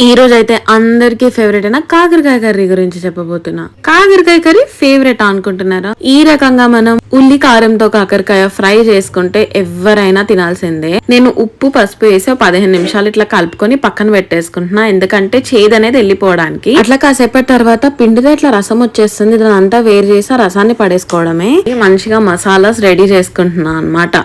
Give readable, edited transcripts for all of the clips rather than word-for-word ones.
ఈ రోజు అయితే అందరికి ఫేవరెట్ అయిన కాకరకాయ కర్రీ గురించి చెప్పబోతున్నా. కాకరకాయ కర్రీ ఫేవరెట్ అనుకుంటున్నారా? ఈ రకంగా మనం ఉల్లి కారంతో కాకరకాయ ఫ్రై చేసుకుంటే ఎవరైనా తినాల్సిందే. నేను ఉప్పు పసుపు వేసి 15 నిమిషాలు ఇట్లా కలుపుకొని పక్కన పెట్టేసుకుంటున్నా, ఎందుకంటే చేదు అనేది వెళ్ళిపోవడానికి. అట్లా కాసేపటి తర్వాత పిండితో ఇట్లా రసం వచ్చేస్తుంది, దాని అంతా వేరు చేసి ఆ రసాన్ని పడేసుకోవడమే. మంచిగా మసాలాస్ రెడీ చేసుకుంటున్నా అన్నమాట.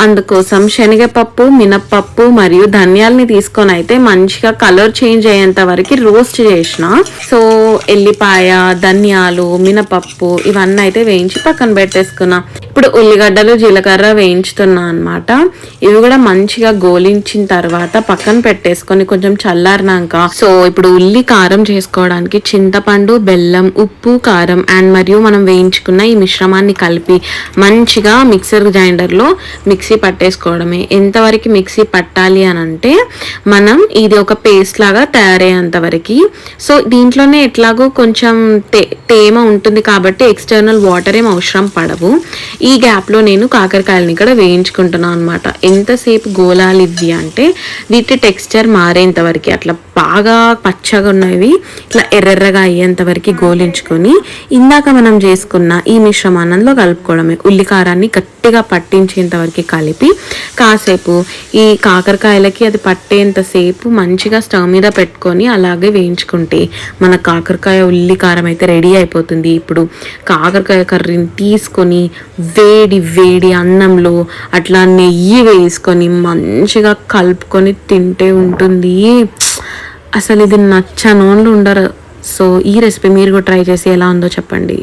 అందుకోసం శనగపప్పు, మినప్పప్పు మరియు ధనియాలని తీసుకొని అయితే మంచిగా కలర్ చేంజ్ అయ్యేంత వరకు రోస్ట్ చేసిన. సో ఎల్లిపాయ, ధనియాలు, మినపప్పు ఇవన్నీ అయితే వేయించి పక్కన పెట్టేసుకున్నా. ఇప్పుడు ఉల్లిగడ్డలు, జీలకర్ర వేయించుతున్నా అన్నమాట. ఇవి కూడా మంచిగా గోలించిన తర్వాత పక్కన పెట్టేసుకొని కొంచెం చల్లారినాక, సో ఇప్పుడు ఉల్లి కారం చేసుకోవడానికి చింతపండు, బెల్లం, ఉప్పు, కారం అండ్ మరియు మనం వేయించుకున్న ఈ మిశ్రమాన్ని కలిపి మంచిగా మిక్సర్ గ్రైండర్ లో మిక్సీ పట్టేసుకోవడమే. ఎంతవరకు మిక్సీ పట్టాలి అని అంటే, మనం ఇది ఒక పేస్ట్ లాగా తయారయ్యేంత వరకు. సో దీంట్లోనే ఎట్లాగో కొంచెం తేమ ఉంటుంది కాబట్టి ఎక్స్టర్నల్ వాటర్ ఏం అవసరం పడవు. ఈ గ్యాప్ లో నేను కాకరకాయలని ఇక్కడ వేయించుకుంటున్నాను అనమాట. ఎంతసేపు గోలాలి ఇవి అంటే వీటి టెక్స్చర్ మారేంత వరకు, అట్లా బాగా పచ్చగా ఉన్నవి ఇట్లా ఎర్రెర్రగా అయ్యేంత వరకు గోలించుకొని ఇందాక మనం చేసుకున్న ఈ మిశ్రమానంలో కలుపుకోవడమే. ఉల్లికారాన్ని గట్టిగా పట్టించేంత వరకు కలిపి కాసేపు ఈ కాకరకాయలకి అది పట్టేంతసేపు మంచిగా స్టవ్ మీద పెట్టుకొని అలాగే వేయించుకుంటే మన కాకరకాయ ఉల్లి కారం అయితే రెడీ అయిపోతుంది. ఇప్పుడు కాకరకాయ కర్రీని తీసుకొని వేడి వేడి అన్నంలో అట్లా నెయ్యి వేసుకొని మంచిగా కలుపుకొని తింటే ఉంటుంది. అసలు ఇది నచ్చనోళ్ళు ఉండరు. సో ఈ రెసిపీ మీరు కూడా ట్రై చేసి ఎలా ఉందో చెప్పండి.